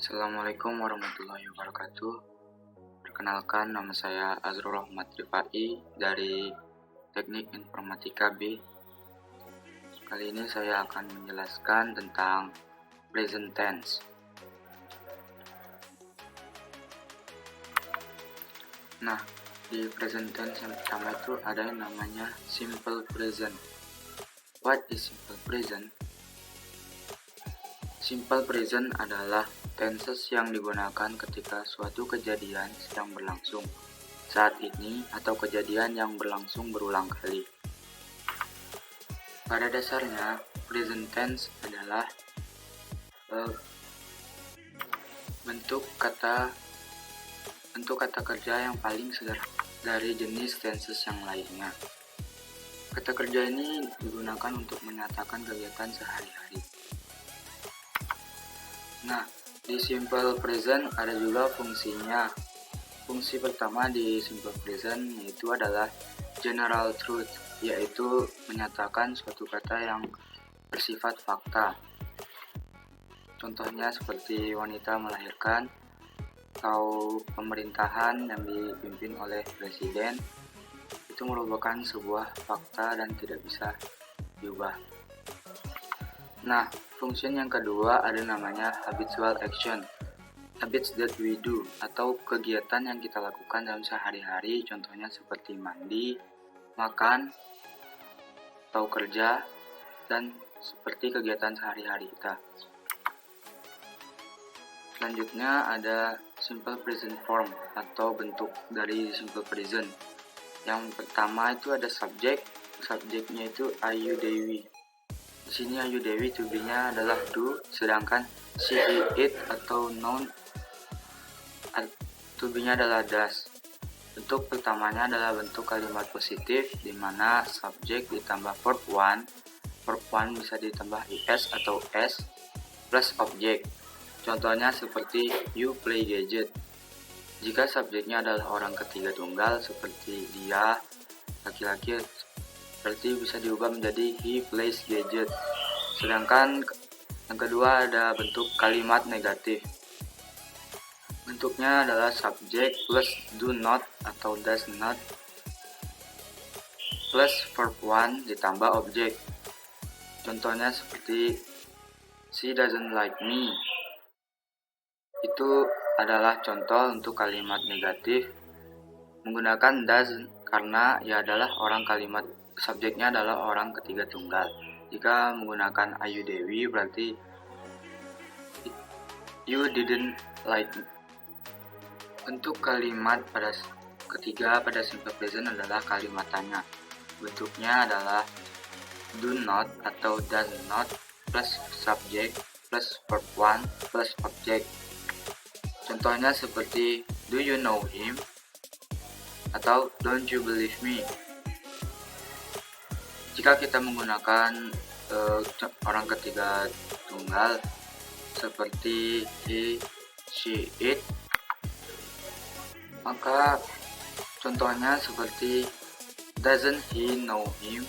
Assalamualaikum warahmatullahi wabarakatuh. Perkenalkan, nama saya Azrul Ahmad Rifai dari Teknik Informatika B. Kali ini saya akan menjelaskan tentang present tense. Nah, di present tense yang pertama itu ada yang namanya simple present. What is simple present? Simple present adalah tenses yang digunakan ketika suatu kejadian sedang berlangsung saat ini atau kejadian yang berlangsung berulang kali. Pada dasarnya, present tense adalah bentuk kata kerja yang paling sederhana dari jenis tenses yang lainnya. Kata kerja ini digunakan untuk menyatakan kegiatan sehari-hari. Nah, di simple present ada juga fungsinya. Fungsi pertama di simple present yaitu adalah general truth, yaitu menyatakan suatu kata yang bersifat fakta. Contohnya seperti wanita melahirkan atau pemerintahan yang dipimpin oleh presiden, itu merupakan sebuah fakta dan tidak bisa diubah. Nah, fungsi yang kedua ada namanya habitual action, habits that we do, atau kegiatan yang kita lakukan dalam sehari-hari, contohnya seperti mandi, makan, atau kerja, dan seperti kegiatan sehari-hari kita. Selanjutnya ada simple present form atau bentuk dari simple present. Yang pertama itu ada subjek, subjeknya itu Ayu Dewi. Di sini Ayu Dewi to be-nya adalah do, sedangkan she, it atau noun to be-nya adalah does. Bentuk pertamanya adalah bentuk kalimat positif di mana subjek ditambah verb one bisa ditambah is atau s plus objek. Contohnya seperti you play gadget. Jika subjeknya adalah orang ketiga tunggal seperti dia, laki-laki, berarti bisa diubah menjadi he plays gadget. Sedangkan yang kedua ada bentuk kalimat negatif. Bentuknya adalah subjek plus do not atau does not plus verb one ditambah objek. Contohnya seperti she doesn't like me. Itu adalah contoh untuk kalimat negatif menggunakan does karena ia adalah orang, kalimat subjeknya adalah orang ketiga tunggal. Jika menggunakan Ayu Dewi berarti you didn't like me. Bentuk kalimat ketiga pada simple present adalah kalimat tanya. Bentuknya adalah do not atau does not plus subject plus verb one plus object. Contohnya seperti do you know him atau don't you believe me. Jika kita menggunakan orang ketiga tunggal seperti he, she, it, maka contohnya seperti doesn't he know him.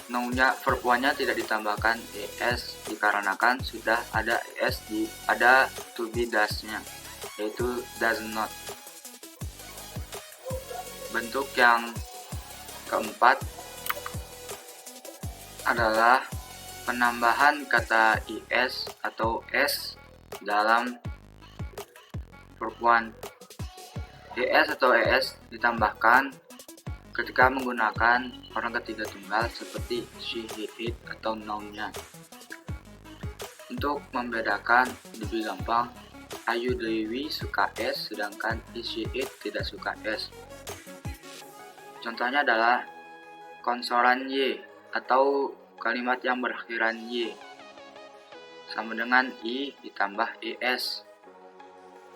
Know-nya verb one-nya tidak ditambahkan es dikarenakan sudah ada es pada to be does-nya, yaitu does not. Bentuk yang keempat adalah penambahan kata is atau s dalam verb one. es atau es ditambahkan ketika menggunakan orang ketiga tunggal seperti she, he, it atau noun-nya. Untuk membedakan lebih gampang, Ayu Dewi suka es sedangkan she, it tidak suka es. Contohnya adalah konsonan y atau kalimat yang berakhiran y sama dengan i ditambah es.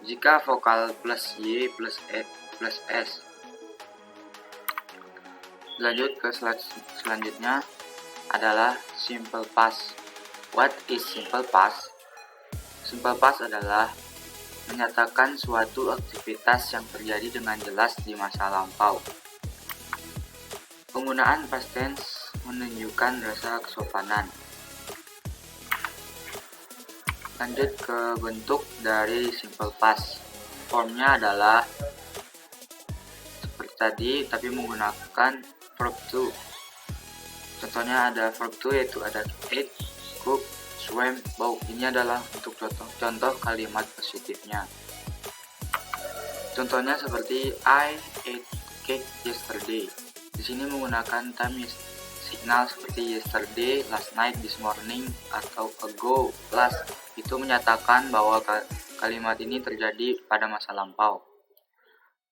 Jika vokal plus y plus e plus s. Lanjut ke slide selanjutnya adalah simple past. What is simple past? Simple past adalah menyatakan suatu aktivitas yang terjadi dengan jelas di masa lampau. Penggunaan past tense menunjukkan rasa kesopanan. Lanjut ke bentuk dari simple past. Formnya adalah seperti tadi, tapi menggunakan verb to. Contohnya ada verb to, yaitu ada eat, cook, swim, bow. Ini adalah untuk contoh kalimat positifnya. Contohnya seperti I ate cake yesterday. Di sini menggunakan time signal seperti yesterday, last night, this morning, atau ago, last. Itu menyatakan bahwa kalimat ini terjadi pada masa lampau.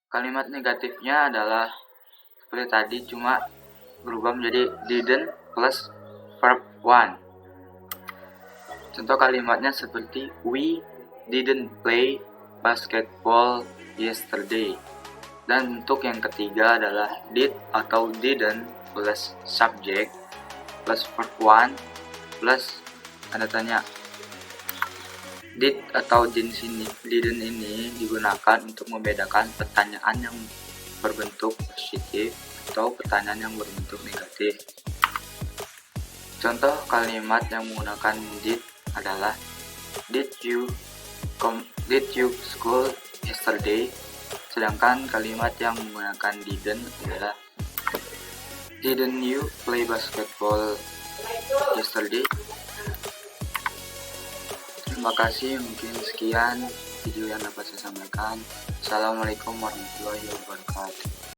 Kalimat negatifnya adalah seperti tadi, cuma berubah menjadi didn't plus verb one. Contoh kalimatnya seperti we didn't play basketball yesterday. Dan bentuk yang ketiga adalah did atau didn't plus subject plus verb one plus tanda tanya. Did atau didn't ini digunakan untuk membedakan pertanyaan yang berbentuk positif atau pertanyaan yang berbentuk negatif. Contoh kalimat yang menggunakan did adalah did you school yesterday? Sedangkan kalimat yang menggunakan didn't adalah didn't you play basketball yesterday? Terima kasih, mungkin sekian video yang dapat saya sampaikan. Assalamualaikum warahmatullahi wabarakatuh.